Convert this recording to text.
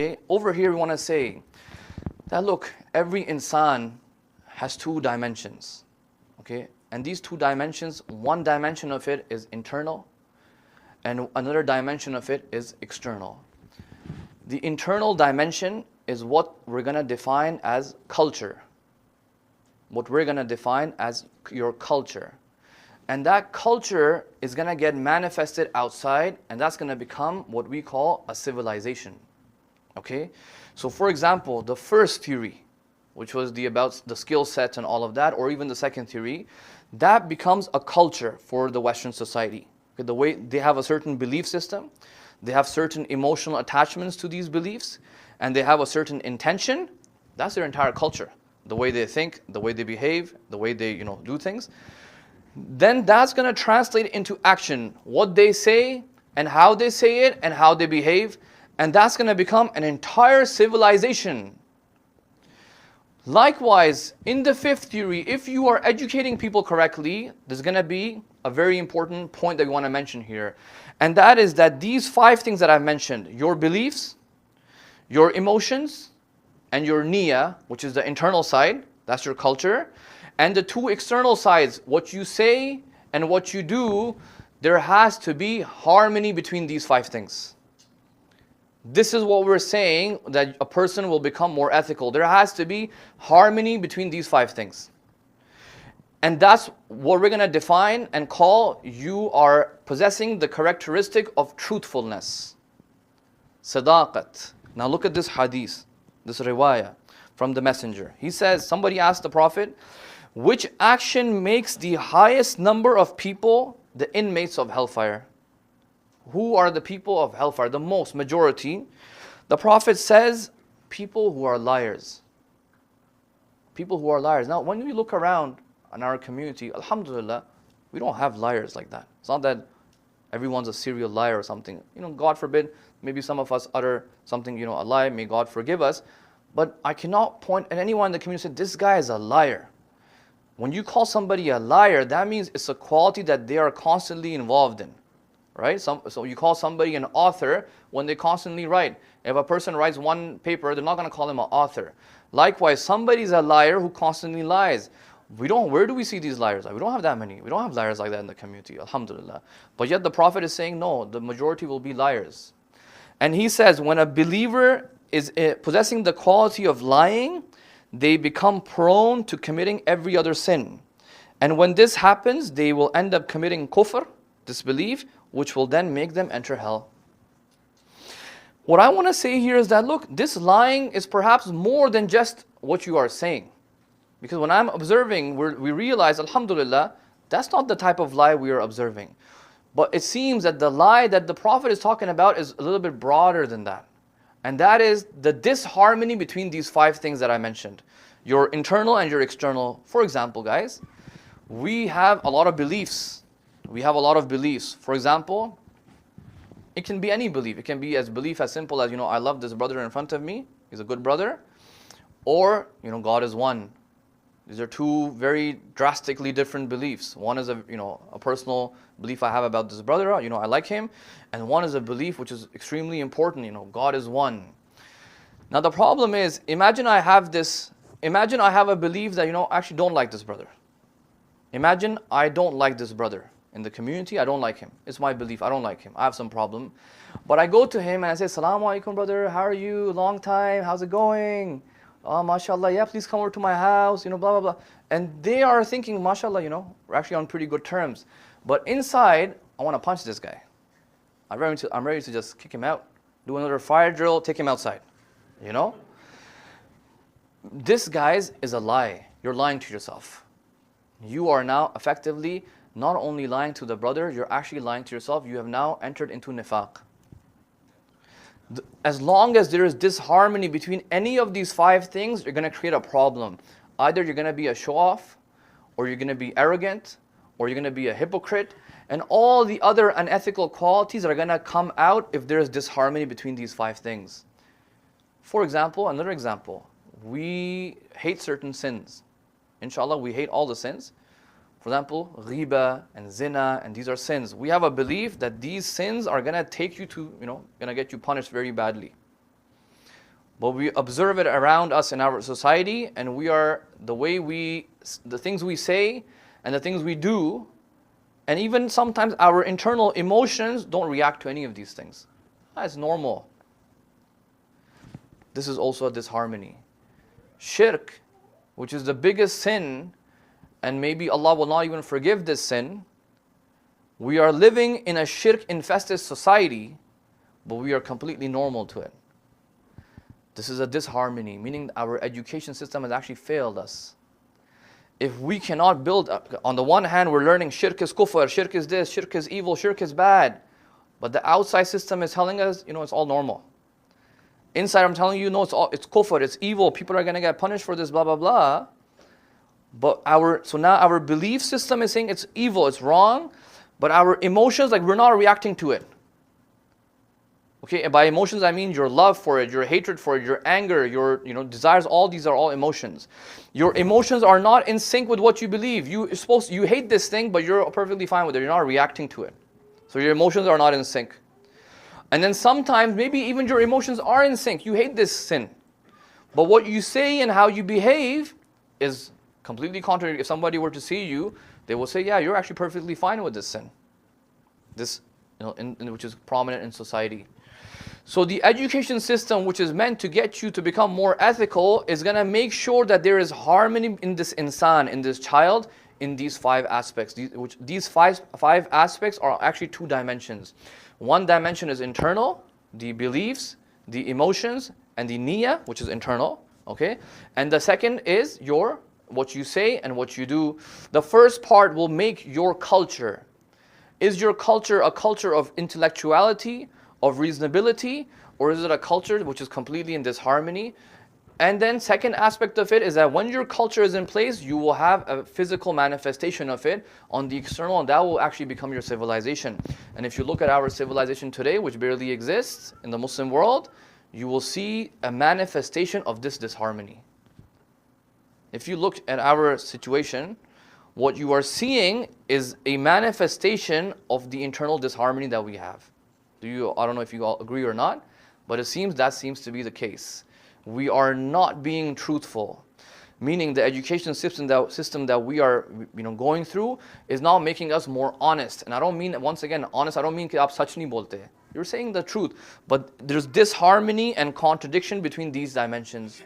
Okay, over here we want to say that look, every insan has two dimensions. Okay, and these two dimensions, one dimension of it is internal, and another dimension of it is external. The internal dimension is what we're going to define as culture. What we're going to define as your culture. And that culture is going to get manifested outside, and that's going to become what we call a civilization. Okay? So for example, the first theory, which was about the skill sets and all of that, or even the second theory, that becomes a culture for the Western society. Okay? The way they have a certain belief system, they have certain emotional attachments to these beliefs, and they have a certain intention. That's their entire culture. The way they think, the way they behave, the way they do things. Then that's going to translate into action. What they say and how they say it and how they behave. And that's going to become an entire civilization. Likewise, in the fifth theory, if you are educating people correctly, there's going to be a very important point that we want to mention here. And that is that these 5 things that I've mentioned, your beliefs, your emotions, and your niyyah, which is the internal side, that's your culture, and the 2 external sides, what you say and what you do, there has to be harmony between these 5 things. This is what we're saying, that a person will become more ethical. There has to be harmony between these 5 things. And that's what we're going to define and call you are possessing the characteristic of truthfulness. Sadaqat. Now look at this hadith, this riwayah from the messenger. He says, somebody asked the Prophet, which action makes the highest number of people the inmates of hellfire? Who are the people of hellfire? The most, majority. The Prophet says, people who are liars. People who are liars. Now, when we look around in our community, alhamdulillah, we don't have liars like that. It's not that everyone's a serial liar or something. God forbid, maybe some of us utter something, a lie, may God forgive us. But I cannot point at anyone in the community and say, this guy is a liar. When you call somebody a liar, that means it's a quality that they are constantly involved in. Right? So you call somebody an author when they constantly write. If a person writes one paper, they're not going to call him an author. Likewise, somebody's a liar who constantly lies. Where do we see these liars? We don't have that many. We don't have liars like that in the community, alhamdulillah. But yet the Prophet is saying, no, the majority will be liars. And he says, when a believer is possessing the quality of lying, they become prone to committing every other sin. And when this happens, they will end up committing kufr, disbelief, which will then make them enter hell. What I want to say here is that, look, this lying is perhaps more than just what you are saying. Because when I'm observing, we realize, alhamdulillah, that's not the type of lie we are observing. But it seems that the lie that the Prophet is talking about is a little bit broader than that. And that is the disharmony between these 5 things that I mentioned. Your internal and your external. For example, guys, we have a lot of beliefs. For example, it can be any belief. It can be belief as simple as, I love this brother in front of me. He's a good brother. Or, God is one. These are 2 very drastically different beliefs. One is a personal belief I have about this brother, I like him. And one is a belief which is extremely important, God is one. Now the problem is, imagine I have a belief that, I actually don't like this brother. Imagine I don't like this brother. In the community, I don't like him. It's my belief, I don't like him. I have some problem. But I go to him and I say, Assalamu alaikum brother, how are you? Long time, how's it going? Oh, mashallah, yeah, please come over to my house, blah, blah, blah. And they are thinking, mashallah, we're actually on pretty good terms. But inside, I want to punch this guy. I'm ready to just kick him out, do another fire drill, take him outside. This, guys, is a lie. You're lying to yourself. You are now effectively not only lying to the brother, you're actually lying to yourself. You have now entered into nifaq. As long as there is disharmony between any of these 5 things, you're going to create a problem. Either you're going to be a show-off, or you're going to be arrogant, or you're going to be a hypocrite, and all the other unethical qualities are going to come out if there is disharmony between these 5 things. For example, another example, we hate certain sins. Inshallah, we hate all the sins. For example, ghiba and zina, and these are sins. We have a belief that these sins are going to take you to, going to get you punished very badly. But we observe it around us in our society, and the things we say and the things we do, and even sometimes our internal emotions don't react to any of these things. That's normal. This is also a disharmony. Shirk, which is the biggest sin, and maybe Allah will not even forgive this sin. We are living in a shirk-infested society, but we are completely normal to it. This is a disharmony, meaning our education system has actually failed us. If we cannot build up, on the one hand we're learning shirk is kufr, shirk is this, shirk is evil, shirk is bad. But the outside system is telling us, it's all normal. Inside I'm telling you, no, it's kufr, it's evil, people are going to get punished for this, blah, blah, blah. But so now our belief system is saying it's evil, it's wrong, but our emotions, we're not reacting to it. Okay, and by emotions I mean your love for it, your hatred for it, your anger, your desires, all these are all emotions. Your emotions are not in sync with what you believe. You hate this thing, but you're perfectly fine with it. You're not reacting to it. So your emotions are not in sync. And then sometimes maybe even your emotions are in sync. You hate this sin. But what you say and how you behave is completely contrary. If somebody were to see you, they will say, yeah, you're actually perfectly fine with this sin. This, which is prominent in society. So the education system, which is meant to get you to become more ethical, is going to make sure that there is harmony in this insan, in this child, in these 5 aspects. These five aspects are actually 2 dimensions. One dimension is internal, the beliefs, the emotions, and the niyyah, which is internal. Okay, and the second is what you say and what you do. The first part will make your culture. Is your culture a culture of intellectuality, of reasonability, or is it a culture which is completely in disharmony? And then second aspect of it is that when your culture is in place, you will have a physical manifestation of it on the external, and that will actually become your civilization. And if you look at our civilization today, which barely exists in the Muslim world, you will see a manifestation of this disharmony. If you look at our situation, what you are seeing is a manifestation of the internal disharmony that we have. I don't know if you all agree or not, but that seems to be the case. We are not being truthful, meaning the education system that we are going through is now making us more honest. And I don't mean, once again, honest, I don't mean कि आप सच नहीं बोलते. You're saying the truth, but there's disharmony and contradiction between these dimensions.